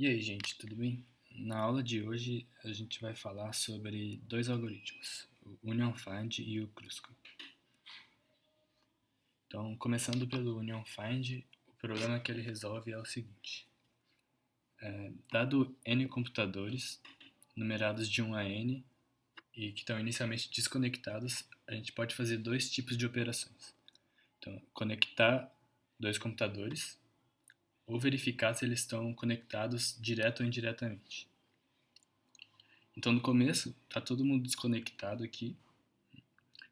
E aí, gente, tudo bem? Na aula de hoje a gente vai falar sobre dois algoritmos, o Union Find e o Kruskal. Então, começando pelo Union Find, o problema que ele resolve é o seguinte: dado n computadores, numerados de 1 a n, e que estão inicialmente desconectados, a gente pode fazer dois tipos de operações. Então, conectar dois computadores ou verificar se eles estão conectados direto ou indiretamente. Então, no começo, tá todo mundo desconectado aqui.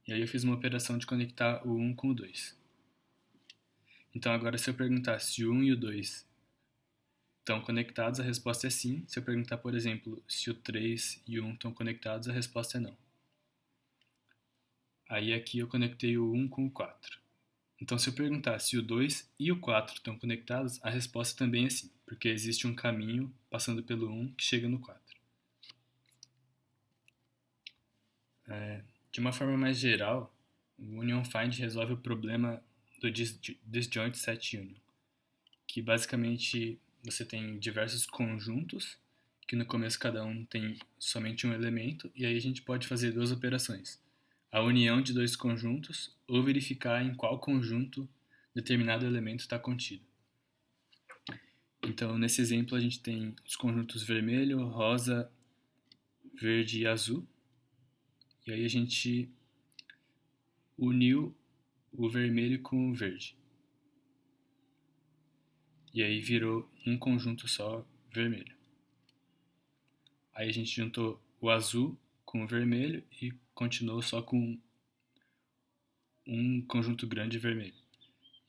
E aí eu fiz uma operação de conectar o 1 com o 2. Então, agora, se eu perguntar se o 1 e o 2 estão conectados, a resposta é sim. Se eu perguntar, por exemplo, se o 3 e o 1 estão conectados, a resposta é não. Aí aqui eu conectei o 1 com o 4. Então, se eu perguntar se o 2 e o 4 estão conectados, a resposta também é sim, porque existe um caminho passando pelo 1 que chega no 4. De uma forma mais geral, o Union Find resolve o problema do Disjoint Set Union, que basicamente você tem diversos conjuntos, que no começo cada um tem somente um elemento, e aí a gente pode fazer duas operações: a união de dois conjuntos ou verificar em qual conjunto determinado elemento está contido. Então, nesse exemplo, a gente tem os conjuntos vermelho, rosa, verde e azul, e aí a gente uniu o vermelho com o verde. E aí virou um conjunto só vermelho. Aí a gente juntou o azul com o vermelho e continuou só com um conjunto grande vermelho.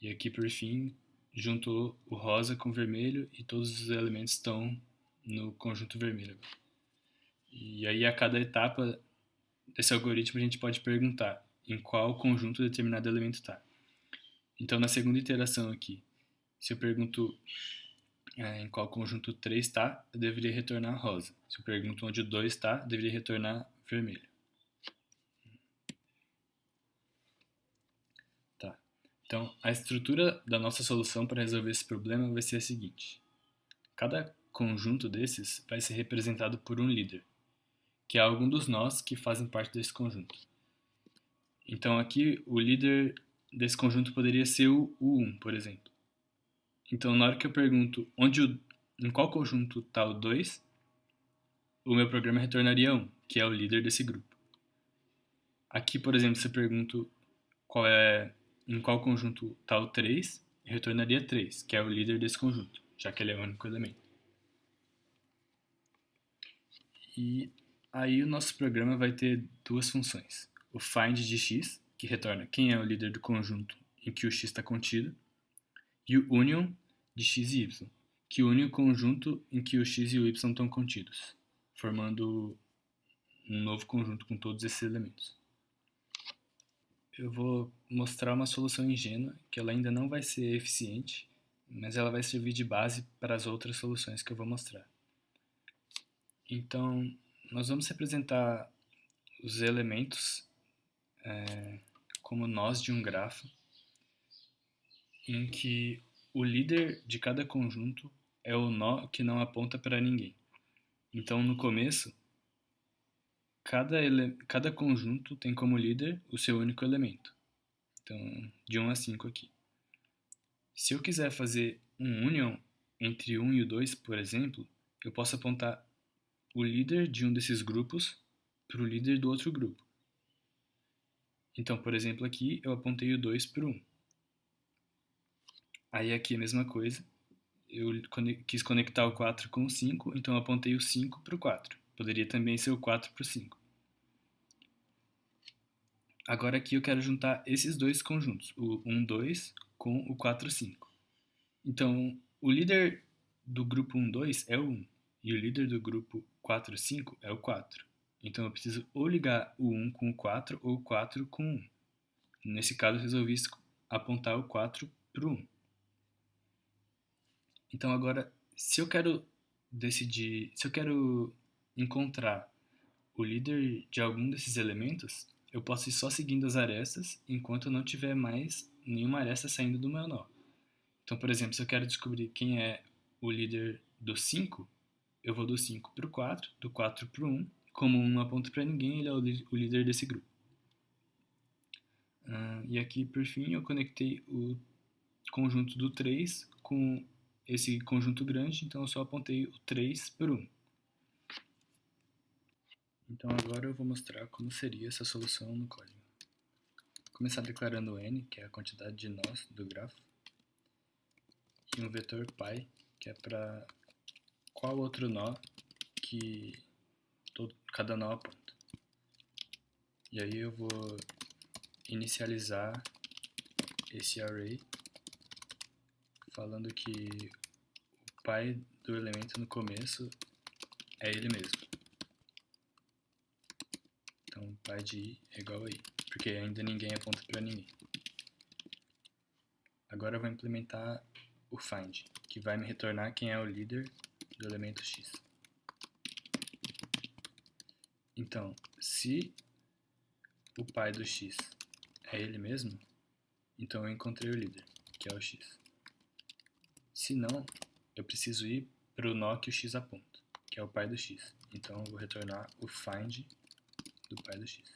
E aqui, por fim, juntou o rosa com o vermelho e todos os elementos estão no conjunto vermelho. E aí, a cada etapa desse algoritmo, a gente pode perguntar em qual conjunto determinado elemento está. Então, na segunda iteração aqui, se eu pergunto em qual conjunto 3 está, eu deveria retornar rosa. Se eu pergunto onde o 2 está, eu deveria retornar vermelho. Tá. Então, a estrutura da nossa solução para resolver esse problema vai ser a seguinte: cada conjunto desses vai ser representado por um líder, que é algum dos nós que fazem parte desse conjunto. Então, aqui, o líder desse conjunto poderia ser o 1, por exemplo. Então, na hora que eu pergunto em qual conjunto está o 2, o meu programa retornaria 1, que é o líder desse grupo. Aqui, por exemplo, se eu pergunto em qual conjunto está o 3, eu retornaria 3, que é o líder desse conjunto, já que ele é o único elemento. E aí o nosso programa vai ter duas funções: o find de x, que retorna quem é o líder do conjunto em que o x está contido, e o union de x e y, que une o conjunto em que o x e o y estão contidos, formando um novo conjunto com todos esses elementos. Eu vou mostrar uma solução ingênua, que ela ainda não vai ser eficiente, mas ela vai servir de base para as outras soluções que eu vou mostrar. Então, nós vamos representar os elementos como nós de um grafo, em que o líder de cada conjunto é o nó que não aponta para ninguém. Então, no começo, cada conjunto tem como líder o seu único elemento. Então, de 1 a 5 aqui. Se eu quiser fazer um union entre 1 e o 2, por exemplo, eu posso apontar o líder de um desses grupos para o líder do outro grupo. Então, por exemplo, aqui eu apontei o 2 para o 1. Aí aqui a mesma coisa. Eu quis conectar o 4 com o 5, então eu apontei o 5 para o 4. Poderia também ser o 4 para o 5. Agora aqui eu quero juntar esses dois conjuntos, o 1, 2 com o 4, 5. Então, o líder do grupo 1, 2 é o 1, e o líder do grupo 4, 5 é o 4. Então eu preciso ou ligar o 1 com o 4 ou o 4 com o 1. Nesse caso eu resolvi apontar o 4 para o 1. Então agora, se eu quero encontrar o líder de algum desses elementos, eu posso ir só seguindo as arestas enquanto não tiver mais nenhuma aresta saindo do meu nó. Então, por exemplo, se eu quero descobrir quem é o líder do 5, eu vou do 5 para o 4, do 4 para o 1. Como 1 não aponta para ninguém, ele é o líder desse grupo. E aqui, por fim, eu conectei o conjunto do 3 com esse conjunto grande, então eu só apontei o 3 por 1. Então agora eu vou mostrar como seria essa solução no código. Vou começar declarando n, que é a quantidade de nós do grafo, e um vetor π, que é para qual outro nó que cada nó aponta. E aí eu vou inicializar esse array falando que o π do elemento no começo é ele mesmo. Então π de i é igual a i, porque ainda ninguém aponta para ninguém. Agora eu vou implementar o find, que vai me retornar quem é o líder do elemento x. Então, se o π do x é ele mesmo, então eu encontrei o líder, que é o x. Se não, eu preciso ir para o nó que o x aponta, que é o π do x. Então eu vou retornar o find do π do x.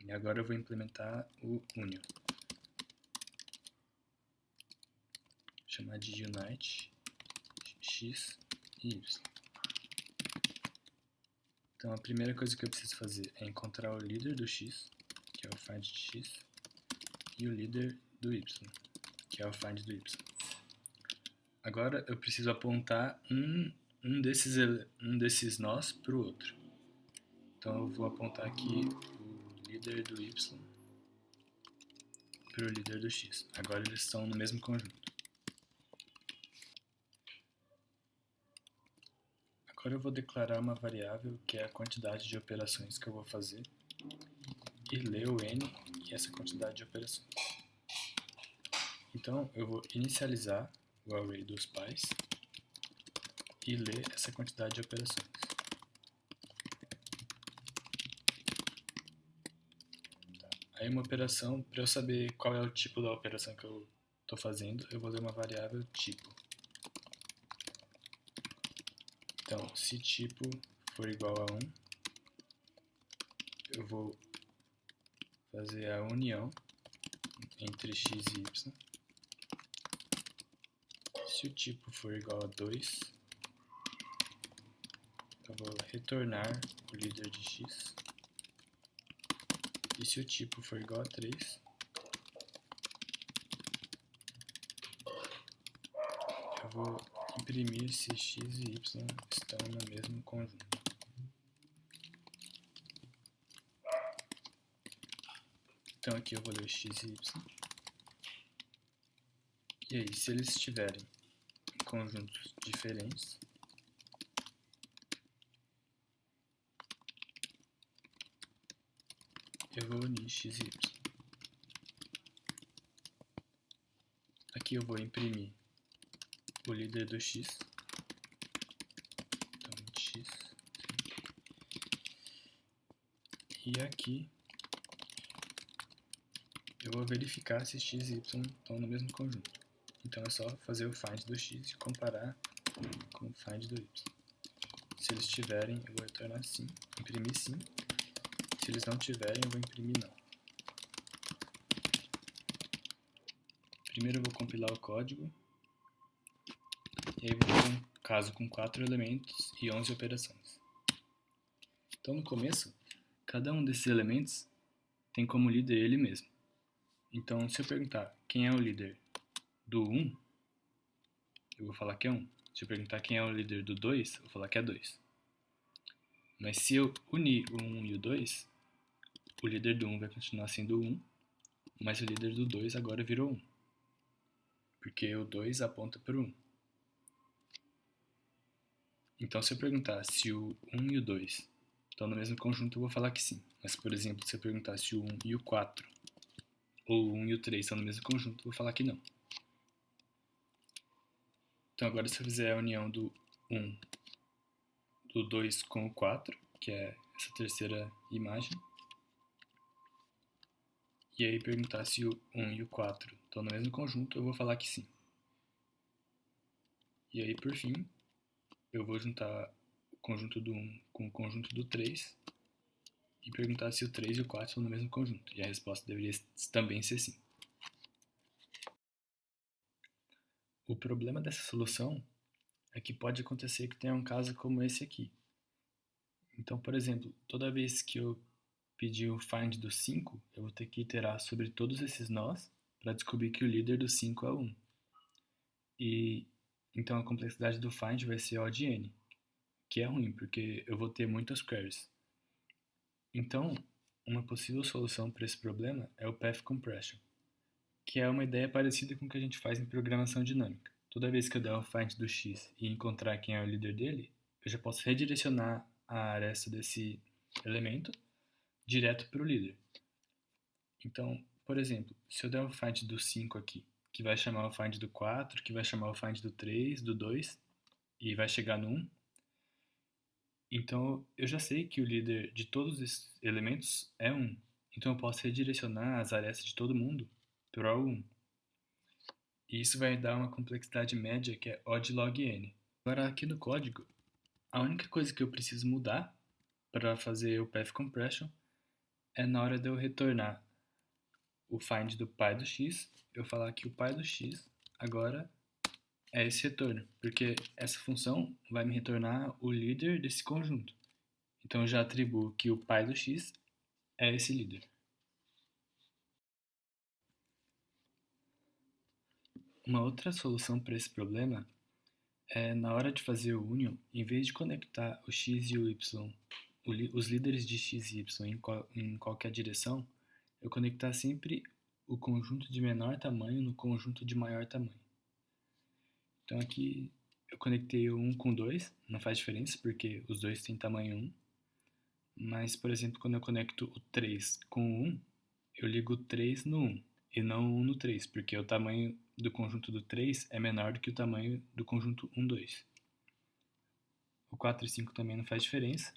E agora eu vou implementar o union. Chamar de unite x e y. Então a primeira coisa que eu preciso fazer é encontrar o líder do x, que é o find de x, e o líder do y, que é o find do y. Agora eu preciso apontar um desses nós para o outro. Então eu vou apontar aqui o líder do y para o líder do x. Agora eles estão no mesmo conjunto. Agora eu vou declarar uma variável que é a quantidade de operações que eu vou fazer e ler o n e essa quantidade de operações. Então eu vou inicializar o array dos pais e ler essa quantidade de operações. Aí uma operação, para eu saber qual é o tipo da operação que eu estou fazendo, eu vou ler uma variável tipo. Então, se tipo for igual a 1, eu vou fazer a união entre x e y. Se o tipo for igual a 2, eu vou retornar o líder de x. E se o tipo for igual a 3, eu vou imprimir se x e y estão no mesmo conjunto. Então aqui eu vou ler x e y. E aí, se eles estiverem em conjuntos diferentes, eu vou unir x e y. Aqui eu vou imprimir o líder do x. Então, x. E aqui eu vou verificar se x e y estão no mesmo conjunto. Então é só fazer o find do x e comparar com o find do y. Se eles tiverem, eu vou retornar sim, imprimir sim. Se eles não tiverem, eu vou imprimir não. Primeiro eu vou compilar o código. E aí eu vou ter um caso com 4 elementos e 11 operações. Então no começo, cada um desses elementos tem como líder ele mesmo. Então se eu perguntar quem é o líder do 1, eu vou falar que é 1. Se eu perguntar quem é o líder do 2, eu vou falar que é 2. Mas se eu unir o 1 e o 2, o líder do 1 vai continuar sendo 1, mas o líder do 2 agora virou 1. Porque o 2 aponta para o 1. Então se eu perguntar se o 1 e o 2 estão no mesmo conjunto, eu vou falar que sim. Mas, por exemplo, se eu perguntar se o 1 e o 4 ou o 1 e o 3 estão no mesmo conjunto, eu vou falar que não. Então agora se eu fizer a união do 1, do 2 com o 4, que é essa terceira imagem, e aí perguntar se o 1 e o 4 estão no mesmo conjunto, eu vou falar que sim. E aí, por fim, eu vou juntar o conjunto do 1 com o conjunto do 3 e perguntar se o 3 e o 4 são no mesmo conjunto. E a resposta deveria também ser sim. O problema dessa solução é que pode acontecer que tenha um caso como esse aqui. Então, por exemplo, toda vez que eu pedir o find do 5, eu vou ter que iterar sobre todos esses nós para descobrir que o líder do 5 é o 1. E então a complexidade do find vai ser O de n, que é ruim, porque eu vou ter muitas queries. Então, uma possível solução para esse problema é o path compression, que é uma ideia parecida com o que a gente faz em programação dinâmica. Toda vez que eu der o find do x e encontrar quem é o líder dele, eu já posso redirecionar a aresta desse elemento direto para o líder. Então, por exemplo, se eu der o find do 5 aqui, que vai chamar o find do 4, que vai chamar o find do 3, do 2, e vai chegar no 1, então eu já sei que o líder de todos esses elementos é 1. Então eu posso redirecionar as arestas de todo mundo para o 1. E isso vai dar uma complexidade média que é O de log n. Agora aqui no código, a única coisa que eu preciso mudar para fazer o path compression é na hora de eu retornar o find do pai do x, eu falar que o pai do x agora é esse retorno, porque essa função vai me retornar o líder desse conjunto. Então eu já atribuo que o pai do x é esse líder. Uma outra solução para esse problema é, na hora de fazer o union, em vez de conectar o x e o y, os líderes de x e y em qualquer direção, eu conectar sempre o conjunto de menor tamanho no conjunto de maior tamanho. Então aqui eu conectei o 1 com 2, não faz diferença porque os dois têm tamanho 1. Mas, por exemplo, quando eu conecto o 3 com o 1, eu ligo o 3 no 1 e não o 1 no 3, porque o tamanho do conjunto do 3 é menor do que o tamanho do conjunto 1, 2. O 4 e 5 também não faz diferença,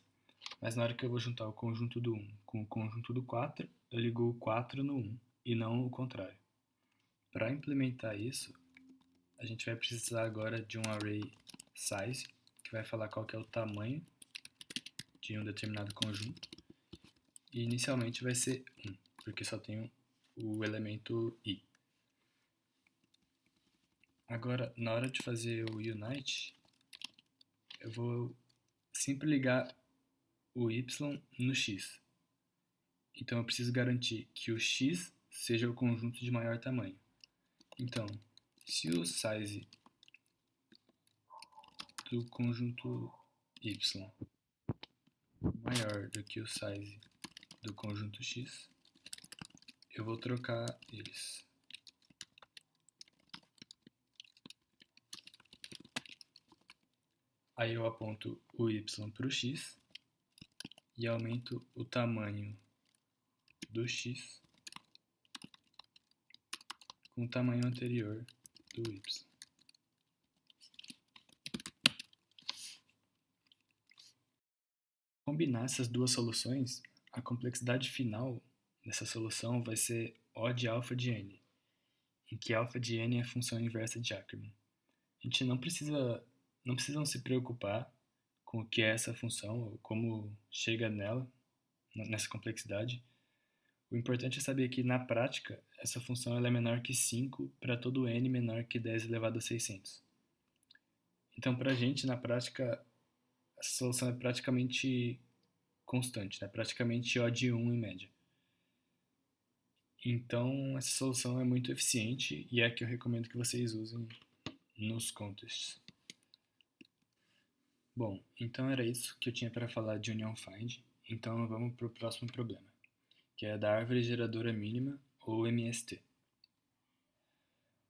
mas na hora que eu vou juntar o conjunto do 1 com o conjunto do 4, eu ligo o 4 no 1 e não o contrário. Para implementar isso, a gente vai precisar agora de um array size, que vai falar qual que é o tamanho de um determinado conjunto, e inicialmente vai ser 1, porque só tem o elemento i. Agora, na hora de fazer o unite, eu vou sempre ligar o y no x. Então eu preciso garantir que o x seja o conjunto de maior tamanho. Então, se o size do conjunto y maior do que o size do conjunto x, eu vou trocar eles. Aí eu aponto o y para o x e aumento o tamanho do x com o tamanho anterior do y. Combinar essas duas soluções, a complexidade final dessa solução vai ser O de alfa de n, em que alfa de n é a função inversa de Ackermann. A gente não precisam se preocupar com o que é essa função ou como chega nela, nessa complexidade. O importante é saber que, na prática, essa função ela é menor que 5 para todo n menor que 10 elevado a 600. Então, para a gente, na prática, essa solução é praticamente constante, né? Praticamente O de 1 em média. Então, essa solução é muito eficiente e é a que eu recomendo que vocês usem nos contests. Bom, então era isso que eu tinha para falar de Union Find. Então vamos para o próximo problema, que é da árvore geradora mínima, ou MST.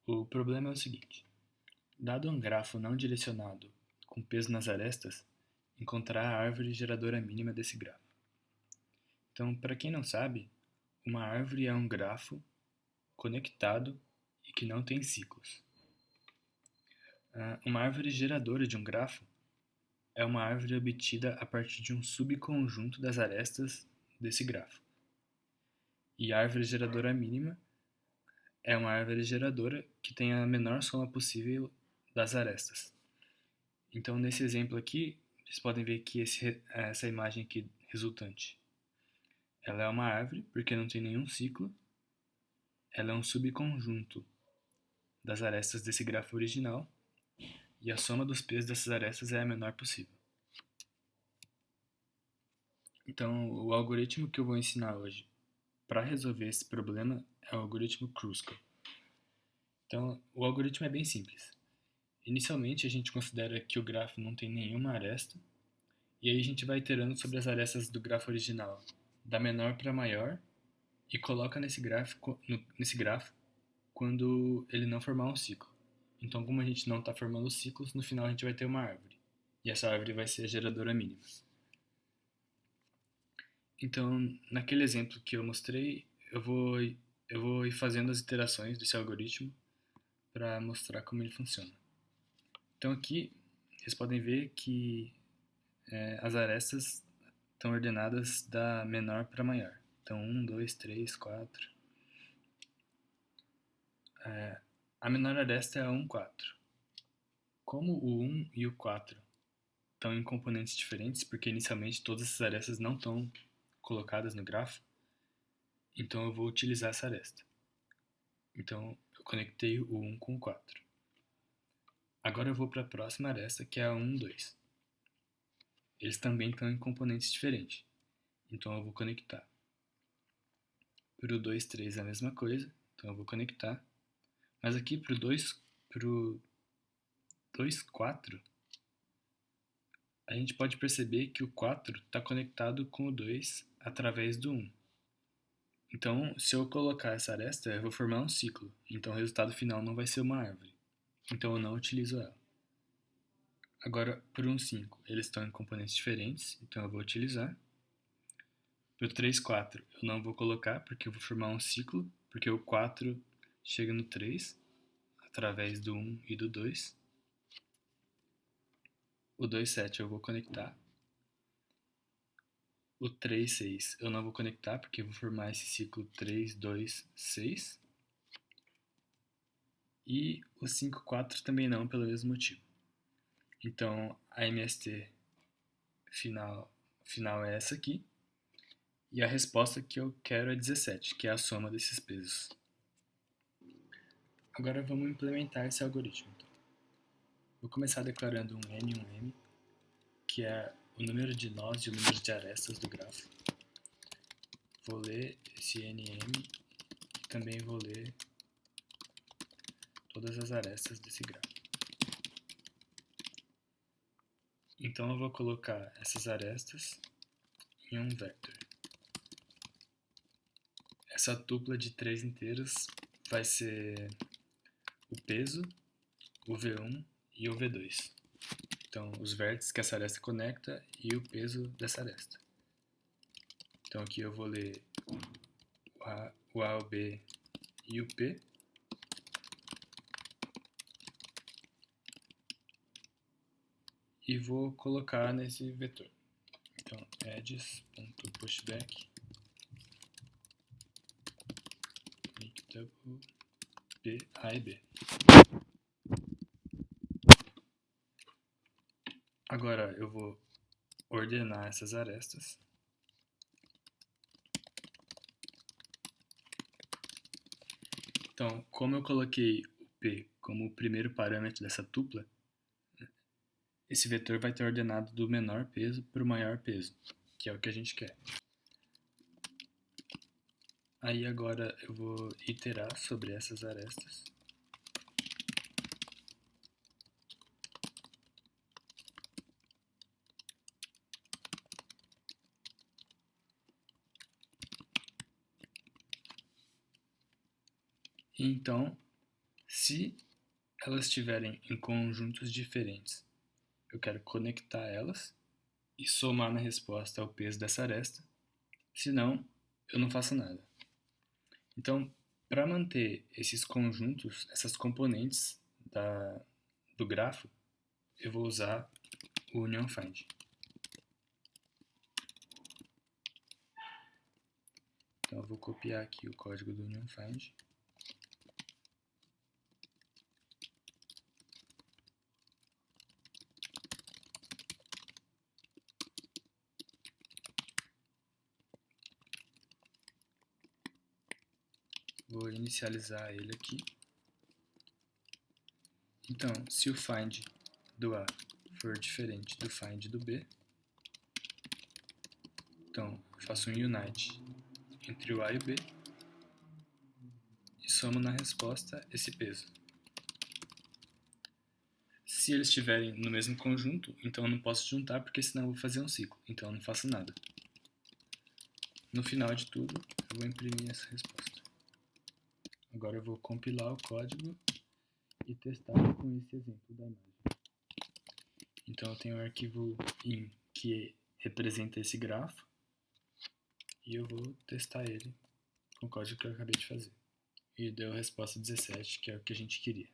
O problema é o seguinte: dado um grafo não direcionado com peso nas arestas, encontrar a árvore geradora mínima desse grafo. Então, para quem não sabe, uma árvore é um grafo conectado e que não tem ciclos. Uma árvore geradora de um grafo é uma árvore obtida a partir de um subconjunto das arestas desse grafo. E a árvore geradora mínima é uma árvore geradora que tem a menor soma possível das arestas. Então, nesse exemplo aqui, vocês podem ver que essa imagem aqui resultante, ela é uma árvore, porque não tem nenhum ciclo. Ela é um subconjunto das arestas desse grafo original, e a soma dos pesos dessas arestas é a menor possível. Então, o algoritmo que eu vou ensinar hoje para resolver esse problema é o algoritmo Kruskal. Então, o algoritmo é bem simples. Inicialmente, a gente considera que o grafo não tem nenhuma aresta, e aí a gente vai iterando sobre as arestas do grafo original, da menor para a maior, e coloca nesse grafo quando ele não formar um ciclo. Então, como a gente não está formando ciclos, no final a gente vai ter uma árvore. E essa árvore vai ser a geradora mínima. Então, naquele exemplo que eu mostrei, eu vou ir fazendo as iterações desse algoritmo para mostrar como ele funciona. Então aqui, vocês podem ver que as arestas estão ordenadas da menor para maior. Então, 1, 2, 3, 4. A menor aresta é a 1, 4. Como o 1 e o 4 estão em componentes diferentes, porque inicialmente todas essas arestas não estão colocadas no grafo, então eu vou utilizar essa aresta. Então, eu conectei o 1 com o 4. Agora eu vou para a próxima aresta, que é a 1, 2. Eles também estão em componentes diferentes, então eu vou conectar. Para o 2, 3 é a mesma coisa, então eu vou conectar. Mas aqui para o 2, 4, a gente pode perceber que o 4 está conectado com o 2 através do 1. Então, se eu colocar essa aresta, eu vou formar um ciclo. Então, o resultado final não vai ser uma árvore. Então, eu não utilizo ela. Agora, para o 1, 5, eles estão em componentes diferentes, então eu vou utilizar. Para o 3, 4, eu não vou colocar, porque eu vou formar um ciclo, porque o 4 chega no 3, através do 1 e do 2. O 2, 7 eu vou conectar. O 3, 6 eu não vou conectar, porque eu vou formar esse ciclo 3, 2, 6. E o 5, 4 também não, pelo mesmo motivo. Então, a MST final é essa aqui. E a resposta que eu quero é 17, que é a soma desses pesos. Agora vamos implementar esse algoritmo. Então, vou começar declarando um N e um M, que é o número de nós e o número de arestas do grafo. Vou ler esse N e M e também vou ler todas as arestas desse grafo. Então eu vou colocar essas arestas em um vector. Essa tupla de 3 inteiros vai ser o peso, o V1 e o V2. Então, os vértices que essa aresta conecta e o peso dessa aresta. Então, aqui eu vou ler o A, o B e o P. E vou colocar nesse vetor. Então, edges.pushback P, A e B. Agora eu vou ordenar essas arestas. Então, como eu coloquei o P como o primeiro parâmetro dessa tupla, esse vetor vai ter ordenado do menor peso para o maior peso, que é o que a gente quer. Aí agora eu vou iterar sobre essas arestas. Então, se elas estiverem em conjuntos diferentes, eu quero conectar elas e somar na resposta o peso dessa aresta, senão eu não faço nada. Então, para manter esses conjuntos, essas componentes do grafo, eu vou usar o Union Find. Então eu vou copiar aqui o código do Union Find. Vou inicializar ele aqui. Então, se o find do A for diferente do find do B, então faço um unite entre o A e o B e somo na resposta esse peso. Se eles estiverem no mesmo conjunto, então eu não posso juntar, porque senão eu vou fazer um ciclo, então eu não faço nada. No final de tudo, eu vou imprimir essa resposta. Agora eu vou compilar o código e testar com esse exemplo da imagem. Então eu tenho um arquivo in que representa esse grafo e eu vou testar ele com o código que eu acabei de fazer. E deu a resposta 17, que é o que a gente queria.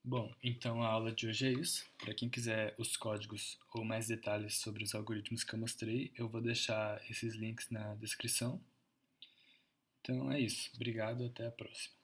Bom, então a aula de hoje é isso. Para quem quiser os códigos ou mais detalhes sobre os algoritmos que eu mostrei, eu vou deixar esses links na descrição. Então é isso. Obrigado, até a próxima.